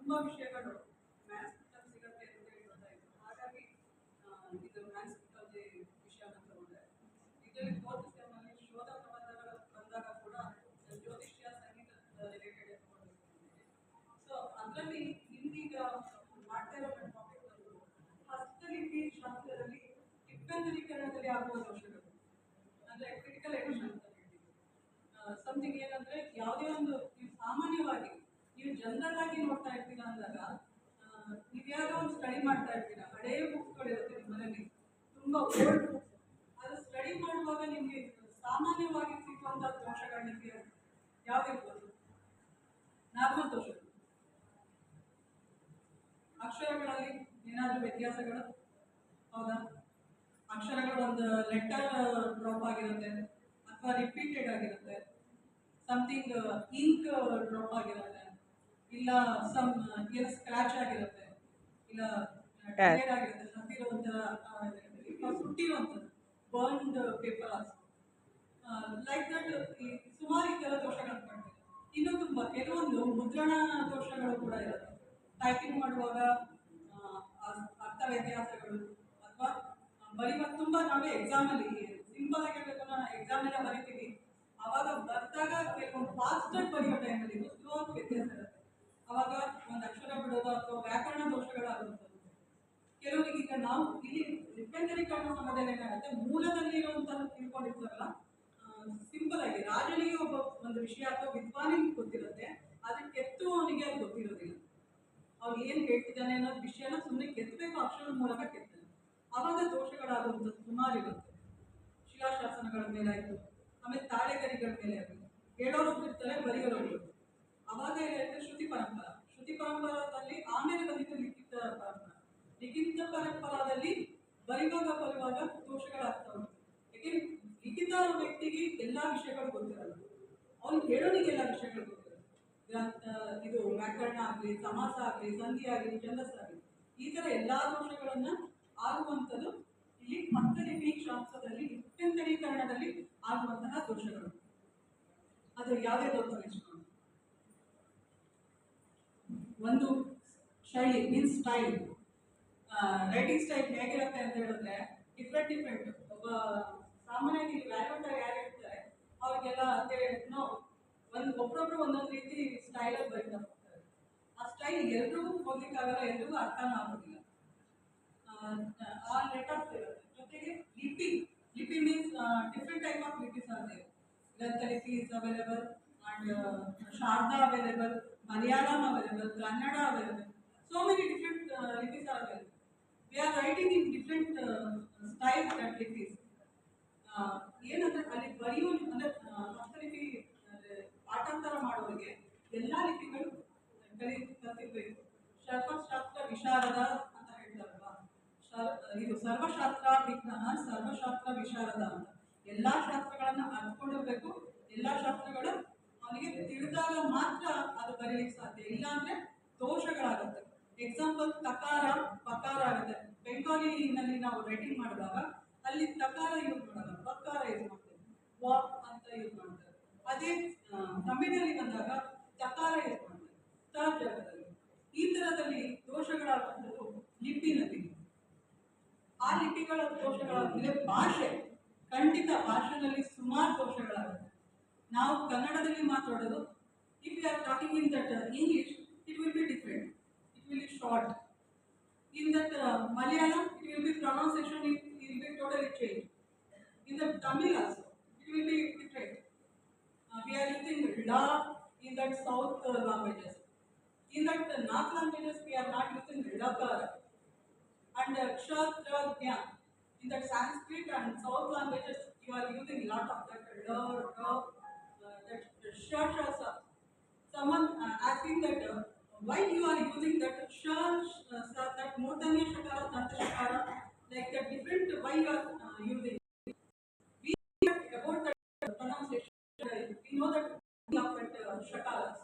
ತುಂಬಾ ವಿಷಯಗಳು ಮ್ಯಾಥ್ಸ್ ಸಿಗುತ್ತೆ ಅಂತ ಹೇಳಿ ಗೊತ್ತಾಯಿತು. ಹಾಗಾಗಿ ಇದು ಮ್ಯಾಥ್ಸ್ ವಿಷಯ ಅಂತ ತಗೊಂಡೆ. ಇದರಲ್ಲಿ ಫೋರ್ತ್ ಸೆಮ್ಮಲ್ಲಿ ಶೋಧ ಪ್ರಬಂಧಗಳು ಬಂದಾಗ ಕೂಡ ಜ್ಯೋತಿಷ್ಯ ಸಂಗೀತ ರಿಲೇಟೆಡ್ ತಗೊಂಡಿದ್ದೀನಿ. ಸೊ ಅದರಲ್ಲಿ ಹಿಂದೀಗ ಮಾಡ್ತಾ ಇರೋ ಟಾಪಿಕ್ ಬಂದು ಹಸ್ತಲಿಪಿ ಶಾಸ್ತ್ರದಲ್ಲಿ ಲಿಪ್ಯಂತರೀಕರಣದಲ್ಲಿ ಆಗುವ ದೋಷಗಳು ಅಂದರೆ ಕ್ರಿಟಿಕಲ್ ಎಡಿಷನ್ ಅಂತ ಹೇಳ್ತೀವಿ. ಸಮಥಿಂಗ್ ಏನಂದ್ರೆ ಯಾವುದೇ ಒಂದು ನೀವು ಸಾಮಾನ್ಯವಾಗಿ ನೀವು ಜನರಲ್ ಆಗಿ ನೋಡ್ತಾ ಇರ್ತೀರಾ ಅಂದಾಗ ನೀವು ಯಾವುದೋ ಒಂದು ಸ್ಟಡಿ ಮಾಡ್ತಾ ಇರ್ತೀರಾ, ಹಳೇ ಬುಕ್ಸ್ಗಳಿರುತ್ತೆ ನಿಮ್ಮ ಮನೆಯಲ್ಲಿ, ತುಂಬಾ ಓಲ್ಡ್ ಬುಕ್ಸ್. ಅದು ಸ್ಟಡಿ ಮಾಡುವಾಗ ನಿಮಗೆ ಸಾಮಾನ್ಯವಾಗಿ ಸಿಕ್ಕುವಂತಹ ದೋಷಗಳು ನಿಮಗೆ ಯಾವ್ದಿರ್ಬೋದು? ನಾರ್ಮಲ್ ದೋಷಗಳು, ಅಕ್ಷರಗಳಲ್ಲಿ ಏನಾದರೂ ವ್ಯತ್ಯಾಸಗಳು, ಹೌದಾ? ಅಕ್ಷರಗಳು ಒಂದು ಲೆಟರ್ ಡ್ರಾಪ್ ಆಗಿರುತ್ತೆ ಅಥವಾ ರಿಪೀಟೆಡ್ ಆಗಿರುತ್ತೆ, ಸಮಥಿಂಗ್ ಇಂಕ್ ಡ್ರಾಪ್ ಆಗಿರುತ್ತೆ, ಇಲ್ಲ ಸಮ್ ಏನು ಸ್ಕ್ರಾಚ್ ಆಗಿರುತ್ತೆ, ಇಲ್ಲ ಟೇರ್ ಆಗಿರುತ್ತೆ, ಹತ್ತಿರುವಂತಹ ಸುಟ್ಟಿರುವಂಥದ್ದು ಬರ್ನ್ಡ್ ಪೇಪರ್ಸ್ ಲೈಕ್ ದಟ್. ಸುಮಾರು ಈ ಥರ ದೋಷಗಳು ಕಾಣ್ತೇವೆ. ಇನ್ನೂ ತುಂಬ ಕೆಲವೊಂದು ಮುದ್ರಣ ದೋಷಗಳು ಕೂಡ ಇರುತ್ತೆ. ಟೈಪಿಂಗ್ ಮಾಡುವಾಗ ಅರ್ಥ ವ್ಯತ್ಯಾಸಗಳು ಅಥವಾ ಬರೆಯುವಾಗ ತುಂಬ ನಾವೇ ಎಕ್ಸಾಮಲ್ಲಿ ಸಿಂಪಲ್ ಆಗಿ ಹೇಳಬೇಕು, ನಾವು ಎಕ್ಸಾಮ್ ಎಲ್ಲ ಬರಿತೀವಿ, ಅವಾಗ ಬರ್ದಾಗ ಕೆಲವೊಂದು ಫಾಸ್ಟಾಗಿ ಬರೆಯೋ ಟೈಮಲ್ಲಿ ಸ್ಲೋ ಆಗಿ ವ್ಯತ್ಯಾಸ ಇರುತ್ತೆ. ಅವಾಗ ಒಂದು ಅಕ್ಷರ ಬಿಡೋದು ಅಥವಾ ವ್ಯಾಕರಣ ದೋಷಗಳಾಗುವಂಥದ್ದು. ಕೆಲವರಿಗೆ ಈಗ ನಾವು ಇಲ್ಲಿ ಲಿಪ್ಯಂತರೀಕರಣ ಸಮಯದಲ್ಲಿ ಏನಾಗುತ್ತೆ, ಮೂಲದಲ್ಲಿ ಇರುವಂಥದ್ದು ತಿಳ್ಕೊಂಡಿರ್ತಾರಲ್ಲ, ಸಿಂಪಲ್ ಆಗಿ ರಾಜನಿಗೆ ಒಂದು ವಿಷಯ ಅಥವಾ ವಿದ್ವಾನಿಗೆ ಗೊತ್ತಿರುತ್ತೆ, ಅದಕ್ಕೆ ಕೆತ್ತುವವನಿಗೆ ಅದು ಗೊತ್ತಿರೋದಿಲ್ಲ. ಅವ್ನು ಏನು ಹೇಳ್ತಿದ್ದಾನೆ ಅನ್ನೋದು ವಿಷಯನ ಸುಮ್ಮನೆ ಕೆತ್ತಬೇಕು, ಅಕ್ಷರದ ಮೂಲಕ ಕೆತ್ತಾನೆ. ಅವಾಗ ದೋಷಗಳಾಗುವಂಥದ್ದು ಸುಮಾರು ಇರುತ್ತೆ. ಶಿಲಾಶಾಸನಗಳ ಮೇಲೆ ಆಯಿತು, ಆಮೇಲೆ ತಾಳೆಗರಿಗಳ ಮೇಲೆ ಆಯಿತು, ಹೇಳೋರು ಇರ್ತಾರೆ, ಬರೆಯೋರು ಇರ್ತಾರೆ. ಅವಾಗ ಏನಾಗುತ್ತೆ, ಶ್ರುತಿ ಪರಂಪರಾದಲ್ಲಿ ಆಮೇಲೆ ಬಂದಿದ್ದು ಲಿಖಿತ ಪರಂಪರ. ಲಿಖಿತ ಪರಂಪರಾದಲ್ಲಿ ಬರೆಯುವಾಗ ದೋಷಗಳಾಗ್ತವೆ. ಯಾಕೆಂದ್ರೆ ಲಿಖಿತ ವ್ಯಕ್ತಿಗೆ ಎಲ್ಲ ವಿಷಯಗಳು ಗೊತ್ತಿರಲ್ಲ, ಅವ್ನು ಹೇಳೋನಿಗೆ ಎಲ್ಲ ವಿಷಯಗಳು ಗೊತ್ತಿರಲ್ಲ. ಇದು ವ್ಯಾಕರಣ ಆಗಲಿ, ಸಮಾಸ ಆಗಲಿ, ಸಂಧಿ ಆಗಲಿ, ಛಂದಸ್ಸಾಗಲಿ, ಈ ಥರ ಎಲ್ಲ ದೋಷಗಳನ್ನ ಆಗುವಂಥದ್ದು ಇಲ್ಲಿ ಹಸ್ತಲಿಪಿ ಶಾಸ್ತ್ರದಲ್ಲಿ ಲಿಪ್ಯಂತರೀಕರಣದಲ್ಲಿ ಆಗುವಂತಹ ದೋಷಗಳು. ಅದು ಯಾವುದೇ ದೋಷ ಒಂದು ಶೈಲಿ ಮೀನ್ಸ್ ಸ್ಟೈಲ್, ರೈಟಿಂಗ್ ಸ್ಟೈಲ್ ಹೇಗಿರುತ್ತೆ ಅಂತ ಹೇಳಿದ್ರೆ ಡಿಫ್ರೆಂಟ್. ಒಬ್ಬ ಸಾಮಾನ್ಯವಾಗಿ ವ್ಯಾಲ್ಯೂಟರ್ ಯಾರು ಇರ್ತಾರೆ ಅವ್ರಿಗೆಲ್ಲ ಒಬ್ಬರೊಬ್ರು ಒಂದೊಂದು ರೀತಿ ಸ್ಟೈಲಲ್ಲಿ ಬರೀತಾ ಹೋಗ್ತಾರೆ. ಆ ಸ್ಟೈಲ್ ಎಲ್ರಿಗೂ ಹೋಗ್ಲಿಕ್ಕಾಗಲ್ಲ, ಎಲ್ರಿಗೂ ಅರ್ಥನೂ ಆಗೋದಿಲ್ಲ. ಆ ಲೆಟರ್ಸ್ ಇರುತ್ತೆ. ಜೊತೆಗೆ ಲಿಪಿ ಮೀನ್ಸ್ ಡಿಫ್ರೆಂಟ್ ಟೈಪ್ ಆಫ್ ಲಿಪೀಸ್ are there. Granthalipi is available and Sharda available, Malayalam available, Kannada available. So many different lipis are available. We are writing in different styles and lipis. ಏನಂದ್ರೆ ಅಲ್ಲಿ ಬರೆಯುವ ಅಂದರೆ ಹಸ್ತಲಿಪಿ ಪಾಠಾಂತರ ಮಾಡೋರಿಗೆ ಎಲ್ಲ ಲಿಪಿಗಳು ಕಲಿತಿರ್ಬೇಕು. ಸರ್ವಶಾಸ್ತ್ರ ವಿಶಾರದ ಅಂತ ಹೇಳ್ತಾರಲ್ವಾ, ಇದು ಸರ್ವಶಾಸ್ತ್ರ ವಿಜ್ಞಾನ, ಸರ್ವಶಾಸ್ತ್ರ ವಿಶಾರದ ಅಂತ. ಎಲ್ಲ ಶಾಸ್ತ್ರಗಳನ್ನ ಅರ್ಥಕೊಂಡಿರ್ಬೇಕು. ಎಲ್ಲ ಶಾಸ್ತ್ರಗಳು ಅವನಿಗೆ ತಿಳಿದಾಗ ಮಾತ್ರ ಅದು ಬರೀಲಿಕ್ಕೆ ಸಾಧ್ಯ, ಇಲ್ಲ ಅಂದ್ರೆ ದೋಷಗಳಾಗುತ್ತೆ. ಎಕ್ಸಾಂಪಲ್ ತಕಾರ ಪಕಾರ ಆಗುತ್ತೆ. ಬೆಂಗಾಲಿನಲ್ಲಿ ನಾವು ರೈಟಿಂಗ್ ಮಾಡಿದಾಗ ಅಲ್ಲಿ ತಕಾರ ಯೂಸ್ ಮಾಡಲ್ಲ, ಪಕಾರ ಯೂಸ್ ಮಾಡ್ತೇವೆ, ವಾಕ್ ಅಂತ ಯೂಸ್ ಮಾಡ್ತಾರೆ. ಅದೇ ತಮಿಳಲ್ಲಿ ಬಂದಾಗ ತಕಾರ ಯೂಸ್ ಮಾಡ್ತಾರೆ ಥರ್ಡ್ ಜಾಗದಲ್ಲಿ. ಈ ಥರದಲ್ಲಿ ದೋಷಗಳಾಗುವಂಥದ್ದು ಲಿಪಿನಲ್ಲಿ. ಆ ಲಿಪಿಗಳ ದೋಷಗಳಾದ್ಮೇಲೆ ಭಾಷೆ, ಖಂಡಿತ ಭಾಷೆಯಲ್ಲಿ ಸುಮಾರು ದೋಷಗಳಾಗುತ್ತೆ. ನಾವು ಕನ್ನಡದಲ್ಲಿ ಮಾತಾಡೋದು, if you are talking in that English, it will be different, it will be short. In that Malayalam, it will be pronunciation, it will be totally change. In that Tamil also it will be different. We are using ಳ in that south languages. In that north languages we are not using ಳಕಾರ and kshatra ಜ್ಞ. In that Sanskrit and South languages, you are using lot of that that shashasa. Someone asking that why you are using that that murdanya shakara, tanta shakara, like that different, why you are using. We about that pronunciation, we know that of that shakaras.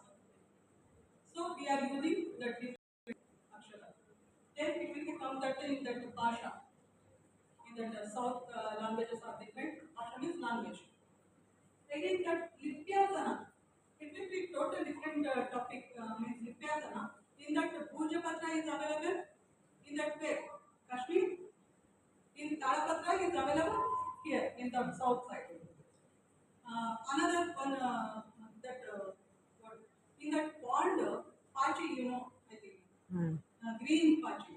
So we are using that different akshara. Then it will become that in that bhasha. In that South languages are different. Bhasha means language. Again, that Lipyasana, it will be totally different topic. Means Lipyasana. In that is available in that way. Kashmir in Talapatra is available here in the south side. Another one that what in that pond, Pachi, you know, I think green Pachi,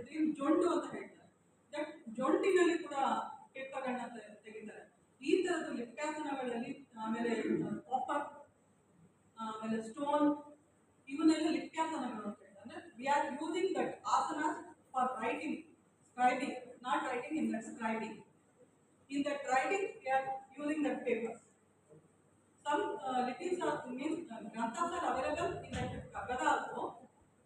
green ಜೊಂಡು ಅಂತ ಹೇಳ್ತಾರೆ. That ಜೊಂಡಿನಲ್ಲಿ ಕೂಡ ಪೇಪರ್ಗಳನ್ನ ತೆಗಿತಾರೆ. ಈ ತರದ ಲಿಪ್ಯಾಸನಗಳಲ್ಲಿ ಆಮೇಲೆ copper ಆಮೇಲೆ stone ಇವನ್ನೆಲ್ಲ ಲಿಪ್ಯಾಸನಗಳು ಅಂತ ಹೇಳ್ತಾರೆ. ವಿ ಆರ್ ಯೂಸಿಂಗ್ ದಟ್ ಆಸನ for writing, scribing, not writing in that scribing. In that writing, we are using that papers. Some lipis are means granthas are available in that Kaggada also,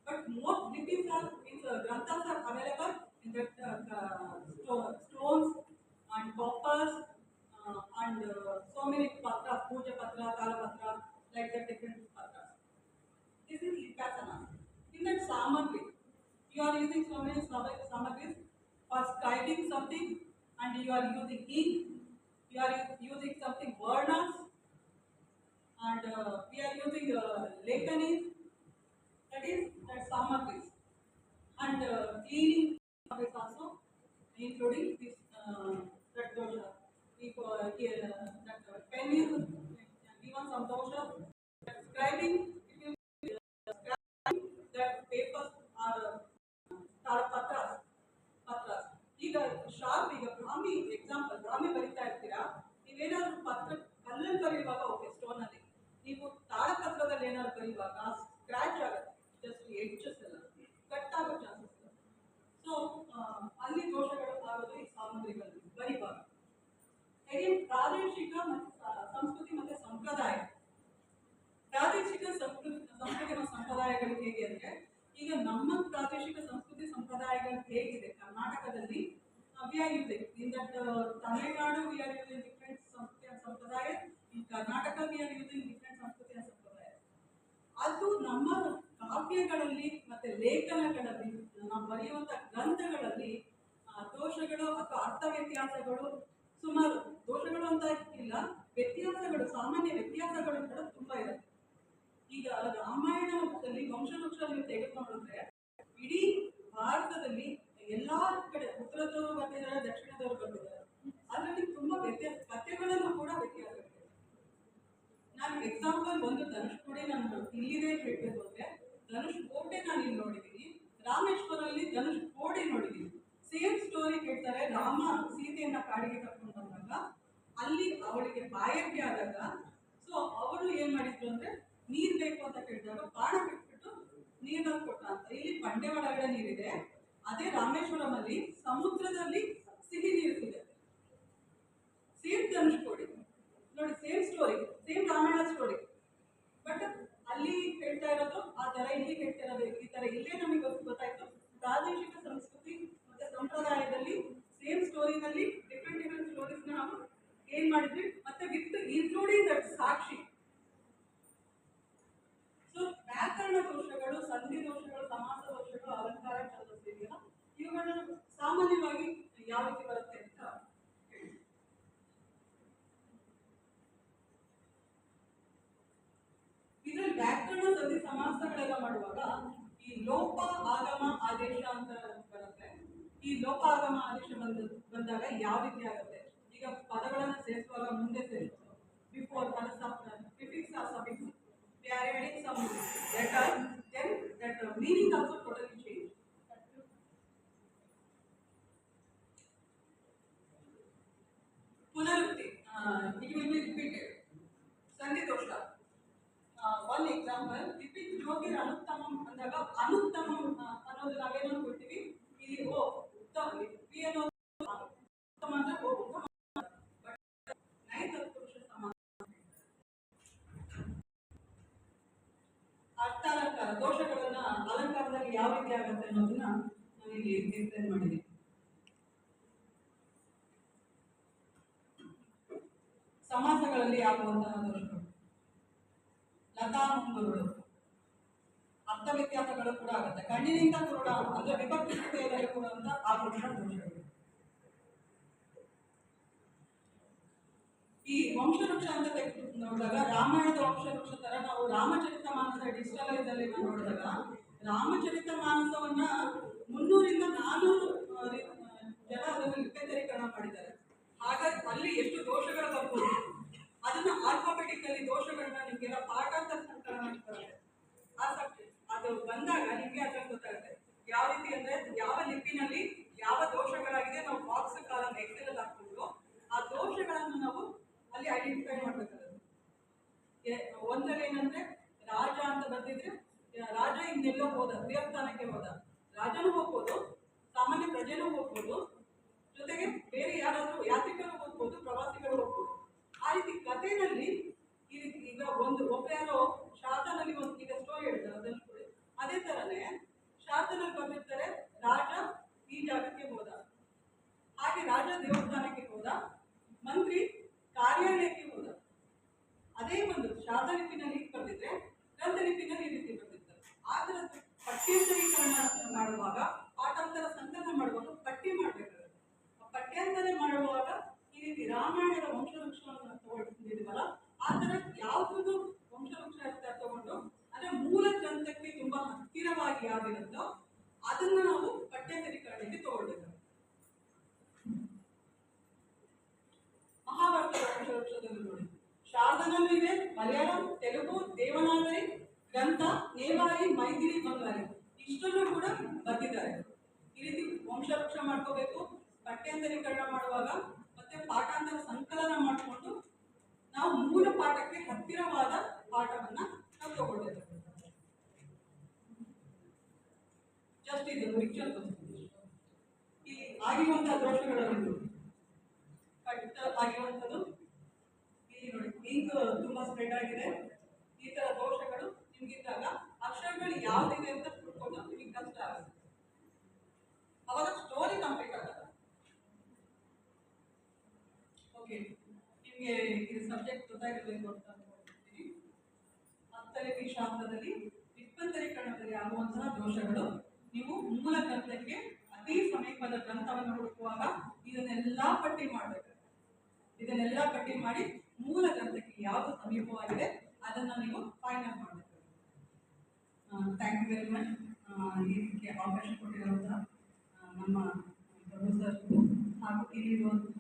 but most lipis are means granthas are available in that stones and coppers and so many patras, puja patra, tala patra, like that different patras. This is lipasana. In that samagri, you are using so many samagris for scribing something. And you are using ink, you are using something varnas, and we are using lekanis, that is that samagris, and cleaning is also including this that dosha. That pen is given some dosha. Scribing, that papers are patras. ಈಗ sharp, ಈಗ ಬ್ರಾಹ್ಮಿ example, ಬ್ರಾಹ್ಮಿ ಬರಿತಾ ಇರ್ತೀರಾ, ನೀವೇನಾದ್ರೂ ಪತ್ರ ಕಲ್ಲಲ್ಲಿ ಬರೆಯುವಾಗ okay, stone ಅಲ್ಲಿ, ನೀವು ತಾಳಪತ್ರದಲ್ಲಿ ಏನಾದ್ರು ಬರೆಯುವಾಗ ಸ್ಕ್ರಾಚ್ ಆಗುತ್ತೆ, ಜಸ್ಟ್ ಎಡ್ಜಸ್ ಎಲ್ಲ ಕಟ್ ಆಗೋ ಚಾನ್ಸಸ್ ಇದೆ. ಸೊ ಅಲ್ಲಿ ದೋಷಗಳು ಆಗೋದು ಈ ಸಾಮಗ್ರಿಗಳಲ್ಲಿ ಬರಿವಾಗ. ಪ್ರಾದೇಶಿಕ ಮತ್ತು ಸಂಸ್ಕೃತಿ ಮತ್ತೆ ಸಂಪ್ರದಾಯ. ಪ್ರಾದೇಶಿಕ ಸಂಸ್ಕೃತಿ ಮತ್ತು ಸಂಪ್ರದಾಯಗಳು ಹೇಗೆ ಅಂದ್ರೆ, ಈಗ ನಮ್ಮ ಪ್ರಾದೇಶಿಕ ಸಂಸ್ಕೃತಿ ಸಂಪ್ರದಾಯಗಳು ಹೇಗಿದೆ ಕರ್ನಾಟಕದಲ್ಲಿ, we are using in that Tamil Nadu we are using different ಸಂಸ್ಕೃತಿ and ಸಂಪ್ರದಾಯ, in Karnataka we are using different ಸಂಸ್ಕೃತಿ and ಸಂಪ್ರದಾಯ. ಅದು ನಮ್ಮ ಕಾವ್ಯಗಳಲ್ಲಿ ಮತ್ತೆ ಲೇಖನಗಳಲ್ಲಿ ನಾವು ಬರೆಯುವಂತ ಗ್ರಂಥಗಳಲ್ಲಿ ದೋಷಗಳು ಅಥವಾ ಅರ್ಥ ವ್ಯತ್ಯಾಸಗಳು, ಸುಮಾರು ದೋಷಗಳು ಅಂತ ಇಲ್ಲ, ವ್ಯತ್ಯಾಸಗಳು, ಸಾಮಾನ್ಯ ವ್ಯತ್ಯಾಸಗಳು ಕೂಡ ತುಂಬಾ ಇರುತ್ತೆ. ಈಗ ರಾಮಾಯಣದಲ್ಲಿ ವಂಶವೃಕ್ಷ ನೀವು ತೆಗೆದುಕೊಂಡಿದ್ರೆ ಇಡೀ ಭಾರತದಲ್ಲಿ ಎಲ್ಲಾ ಕಡೆ ಉತ್ತರದವರು ಬಂದಿದ್ದಾರೆ, ದಕ್ಷಿಣದವರು ಬಂದಿದ್ದಾರೆ, ಅದರಲ್ಲಿ ತುಂಬಾ ವ್ಯತ್ಯಾಸ, ಕಥೆಗಳಲ್ಲೂ ಕೂಡ ವ್ಯತ್ಯಾಸ ಇದೆ. ನಾನು ಎಕ್ಸಾಂಪಲ್ ಒಂದು ಧನುಷ್ಕೋಡಿ ನಾನು ಇಲ್ಲಿದೆ ಹೇಳ್ಬೇಕು ಅಂದ್ರೆ, ಧನುಷ್ಕೋಟೆ ನಾನು ಇಲ್ಲಿ ನೋಡಿದ್ದೀನಿ, ರಾಮೇಶ್ವರಲ್ಲಿ ಧನುಷ್ಕೋಡಿ ನೋಡಿದ್ದೀನಿ. ಸೇಮ್ ಸ್ಟೋರಿ ಹೇಳ್ತಾರೆ. ರಾಮ ಸೀತೆಯನ್ನ ಕಾಡಿಗೆ ಕರ್ಕೊಂಡು ಬಂದಾಗ ಅಲ್ಲಿ ಅವಳಿಗೆ ಬಾಯಕ್ಕೆ ಆದಾಗ, ಸೊ ಅವರು ಏನ್ ಮಾಡಿದ್ರು ಅಂದ್ರೆ, ನೀರ್ ಬೇಕು ಅಂತ ಕೇಳಿದಾಗ ಬಾಣ ಬಿಟ್ಬಿಟ್ಟು ನೀರನ್ನು ಕೊಟ್ಟ ಅಂತ. ಇಲ್ಲಿ ಬಂಡೆ ಒಳಗಡೆ ನೀರಿದೆ, ಅದೇ ರಾಮೇಶ್ವರಂ ಅಲ್ಲಿ ಸಮುದ್ರದಲ್ಲಿ ಸಿಹಿ ನೀರು ಸಿಗುತ್ತೆ. ಸೇಮ್ ಧನುಷ್ಕೋಡಿ ನೋಡಿ, same story, same Ramayana story, but ಅಲ್ಲಿ ಹೇಳ್ತಾ ಇರೋದು ಆ ತರ, ಇಲ್ಲಿ ಹೇಳ್ತಾ ಇರೋದು ಈ ತರ. ಇಲ್ಲೇ ನಮಗೆ ಗೊತ್ತಾಯ್ತು, ಪ್ರಾದೇಶಿಕ ಸಂಸ್ಕೃತಿ ಮತ್ತೆ ಸಂಪ್ರದಾಯದಲ್ಲಿ ಸೇಮ್ ಸ್ಟೋರಿನಲ್ಲಿ ಡಿಫ್ರೆಂಟ್ ಡಿಫ್ರೆಂಟ್ ಸ್ಟೋರೀಸ್ ನಾವು ಏನ್ ಮಾಡಿದ್ವಿ, ಮತ್ತೆ with including that Sakshi. So ವ್ಯಾಕರಣ ದೋಷಗಳು, ಸಂಧಿ ದೋಷಗಳು, ಸಮಾಸ ದೋಷಗಳು, ಅಲಂಕಾರ ಛಂದಸ್ಸಿದೆಯಲ್ಲ, ಇವುಗಳನ್ನು ಸಾಮಾನ್ಯವಾಗಿ ಯಾವ ರೀತಿ ಬರುತ್ತೆ ಅಂತ ಹೇಳಿ. ಇದರಲ್ಲಿ ವ್ಯಾಕರಣ ಸಂಧಿ ಸಮಾಸಗಳೆಲ್ಲ ಮಾಡುವಾಗ ಈ ಲೋಪ ಆಗಮ ಆದೇಶ ಅಂತ ಬರುತ್ತೆ. ಈ ಲೋಪ ಆಗಮ ಆದೇಶ ಬಂದಾಗ ಯಾವ ರೀತಿ ಆಗುತ್ತೆ, ಈಗ ಪದಗಳನ್ನು ಸೇರಿಸುವಾಗ ಮುಂದೆ ಸೇರಿಸೋದು, before prefix or suffix, we are adding some letter, then that meaning also totally change. Punarupti, it will be repeated. Sandhi dosha. One example, repeat jogir anuttamam andaga anuttamam ಅನ್ನೋದು ನಾವೇನು ಅನ್ಕೊಳ್ತೀವಿ, ಇಲ್ಲಿ ಓ ಉತ್ತಮ, ವಿ ಅನ್ನೋದು ಉತ್ತಮ ಅಂದ್ರೆ ಓ ಉತ್ತಮ, ಬಟ್ ನೈ ತತ್ಪುರುಷ ಸಮಾನ. ಅರ್ಥಾಲಂಕಾರ ದೋಷಗಳನ್ನ ಅಲಂಕಾರದಲ್ಲಿ ಯಾವ ರೀತಿ ಆಗುತ್ತೆ ಅನ್ನೋದನ್ನ ನಾನು ಇಲ್ಲಿ ಎಕ್ಸ್ಪ್ಲೇನ್ ಮಾಡಿದ್ದೀನಿ. ಸಮಾಸಗಳಲ್ಲಿ ಆಗುವಂತಹ ದೋಷಗಳು, ಲತಾ ಮುಂಗುರುಳು, ಅರ್ಥ ವ್ಯತ್ಯಾಸಗಳು ಕೂಡ ಆಗುತ್ತೆ. ಕಣ್ಣಿನಿಂದ ಕುರುಡ ಅಂದ್ರೆ ವಿಭಕ್ತಿ ಸ್ಥಿತಿಯಲ್ಲಿ ಕೊಡುವಂತ ಆಗುವಂತಹ ದೋಷಗಳು. ಈ ವಂಶವೃಕ್ಷ ಅಂತ ತೆಗೆದು ನೋಡಿದಾಗ ರಾಮಾಯಣದ ವಂಶವೃಕ್ಷ ತರ ನಾವು ರಾಮಚರಿತಮಾನಸ ಡಿಜಿಟಲೈಸ್ ಅಲ್ಲಿ ನೋಡಿದಾಗ ರಾಮಚರಿತ ಮಾನಸವನ್ನ 300ರಿಂದ 400 ಜನ ಅದನ್ನು ಲಿಪ್ಯಂತರೀಕರಣ ಮಾಡಿದ್ದಾರೆ. ಹಾಗಾಗಿ ಅಲ್ಲಿ ಎಷ್ಟು ದೋಷಗಳು ಬರ್ಬೋದು, ಅದನ್ನ ಆಲ್ಫಾಬೆಟಿಕಲಿ ದೋಷಗಳನ್ನ ನಿಮ್ಗೆಲ್ಲ ಪಾಠಾಂತರ ಸಂಕಲನ ಮಾಡ್ತಾರೆ. ಆ ಸಬ್ಜೆಕ್ಟ್ ಅದು ಬಂದಾಗ ನಿಮ್ಗೆ ಅದ್ರಲ್ಲಿ ಗೊತ್ತಾಗುತ್ತೆ ಯಾವ ರೀತಿ ಅಂದ್ರೆ ಯಾವ ಲಿಪಿನಲ್ಲಿ ಯಾವ ದೋಷಗಳಾಗಿದೆ. ನಾವು ಬಾಕ್ಸ್ ಕಾಲಮ್ ಎಕ್ಸೆಲ್ ಅಲ್ಲಿ ಹಾಕೊಂಡು ಆ ದೋಷಗಳನ್ನು ನಾವು ಅಲ್ಲಿ ಐಡೆಂಟಿಫೈ ಮಾಡ್ಬೇಕಾಗುತ್ತೆ. ಒಂದ್ರಲ್ಲಿ ಏನಂದ್ರೆ ರಾಜ ಅಂತ ಬಂದಿದ್ರೆ ರಾಜ ಇನ್ನೆಲ್ಲೋ ಹೋದ, ದೇವಸ್ಥಾನಕ್ಕೆ ಹೋದ, ರಾಜನೂ ಹೋಗ್ಬೋದು, ಸಾಮಾನ್ಯ ಪ್ರಜೆನೂ ಹೋಗ್ಬೋದು, ಜೊತೆಗೆ ಬೇರೆ ಯಾರಾದ್ರೂ ಯಾತ್ರಿಕರು ಹೋಗ್ಬೋದು, ಪ್ರವಾಸಿಗರು ಹೋಗ್ಬೋದು. ಆ ರೀತಿ ಕಥೆನಲ್ಲಿ ಈ ರೀತಿ ಈಗ ಒಬ್ಬರು ಶಾರದಾನಲ್ಲಿ ಒಂದು ಈಗ ಸ್ಟೋರಿ ಹೇಳ್ತಾರೆ ಅದನ್ನು ಕೂಡ ಅದೇ ತರನೇ ಶಾರದಾನಲ್ಲಿ ಬಂದಿರ್ತಾರೆ ರಾಜ ಈ ಜಾಗಕ್ಕೆ ಹೋದ, ಹಾಗೆ ರಾಜ ದೇವಸ್ಥಾನಕ್ಕೆ ಹೋದ, ಮಂತ್ರಿ ಕಾರ್ಯಾಲಯಕ್ಕೆ ಹೋದ. ಅದೇ ಒಂದು ಶಾರದಾ ಲಿಪಿನಲ್ಲಿ ಬರ್ದಿದ್ರೆ ಗ್ರಂಥ ಲಿಪಿನಲ್ಲಿ ಈ ರೀತಿ ಬರ್ದಿರ್ತಾರೆ. ಆದ್ರೆ ಪಠ್ಯಂತರೀಕರಣ ಮಾಡುವಾಗ ಪಾಠಾಂತರ ಸಂಕಲನ ಮಾಡುವಾಗ ಪಟ್ಟಿ ಮಾಡಬೇಕಾಗುತ್ತೆ. ಪಠ್ಯಾಂತರ ಮಾಡುವಾಗ ಈ ರೀತಿ ರಾಮಾಯಣದ ವಂಶವೃಕ್ಷವನ್ನು ತಗೊಂಡಿದ್ದೀವಲ್ಲ ಆ ಥರ ಯಾವುದೂ ವಂಶವೃಕ್ಷ ತಗೊಂಡು ಅಂದ್ರೆ ಮೂಲ ಗ್ರಂಥಕ್ಕೆ ತುಂಬಾ ಹತ್ತಿರವಾಗಿ ಯಾವಿರುತ್ತೋ ಅದನ್ನ ನಾವು ಪಠ್ಯಂತರೀಕರಣಕ್ಕೆ ತಗೊಳ್ಬೇಕು. ಮಹಾಭಾರತದ ವಂಶವೃಕ್ಷದಲ್ಲಿ ನೋಡಿ ಶಾರದನಲ್ಲೂ ಇದೆ, ಮಲಯಾಳಂ, ತೆಲುಗು, ದೇವನಾಗರಿ ಗ್ರಂಥ, ನೇವಾರಿ, ಮೈಥಿಲಿ, ಬಂಗಾಳಿ ಇಷ್ಟನ್ನು ಕೂಡ ಬರ್ತಿದ್ದಾರೆ. ಈ ರೀತಿ ವಂಶವೃಕ್ಷ ಮಾಡ್ಕೋಬೇಕು. ಪಠ್ಯಾಂತರೀಕರಣ ಮಾಡುವಾಗ ಮತ್ತೆ ಪಾಠಾಂತರ ಸಂಕಲನ ಮಾಡಿಕೊಂಡು ನಾವು ಮೂಲ ಪಾಠಕ್ಕೆ ಹತ್ತಿರವಾದ ಪಾಠವನ್ನ ನಾವು ತಗೊಳ್ಬೇಕು. ಜಸ್ಟ್ ಇದು ಪಿಕ್ಚರ್ ಇಲ್ಲಿ ಆಗಿರುವಂತಹ ದೋಷಗಳನ್ನು ಆಗಿರುವಂಥದ್ದು ಇಲ್ಲಿ ನೋಡಿ ಇಂಕ್ ತುಂಬಾ ಸ್ಪ್ರೆಡ್ ಆಗಿದೆ. ಈ ತರ ದೋಷಗಳು ನಿಮ್ಗಿದ್ದಾಗ ಅಕ್ಷರಗಳು ಯಾವ್ದಿದೆ ಅಂತ ತಿಳ್ಕೊಂಡು ನಿಮಗೆ ಕಷ್ಟ ಆಗುತ್ತೆ. ಅವಾಗ ಸ್ಟೋರಿ ಕಂಪ್ಲೀಟ್ ಆಗಲ್ಲ. ಓಕೆ, ನಿಮಗೆ ಇದು ಸಬ್ಜೆಕ್ಟ್ ಗೊತ್ತಾಗಿರ್ಬೇಕು ಅಂತ ಅನ್ಕೊಂಡಿರ್ತೀನಿ. ಹತ್ತಲಿಪಿ ಶಾಸ್ತ್ರದಲ್ಲಿ ಲಿಪ್ಯಂತರೀಕರಣದಲ್ಲಿ ಆಗುವಂತಹ ದೋಷಗಳು ನೀವು ಮೂಲ ಗ್ರಂಥಕ್ಕೆ ಅತಿ ಸಮೀಪದ ಗ್ರಂಥವನ್ನು ಹುಡುಕುವಾಗ ಇದನ್ನೆಲ್ಲ ಪಟ್ಟಿ ಮಾಡಬೇಕು. ಇದನ್ನೆಲ್ಲ ಪಟ್ಟಿ ಮಾಡಿ ಮೂಲ ಗ್ರಂಥಕ್ಕೆ ಯಾವುದು ಸಮೀಪವಾಗಿದೆ ಅದನ್ನ ನೀವು ಫೈನಲ್ ಮಾಡಬೇಕು. Thank you very much. ಇದಕ್ಕೆ ಅವಕಾಶ ಕೊಟ್ಟಿರುವಂತಹ ನಮ್ಮ ಪ್ರೊಫೆಸರ್ ಹಾಗೂ ಇಲ್ಲಿರುವಂತಹ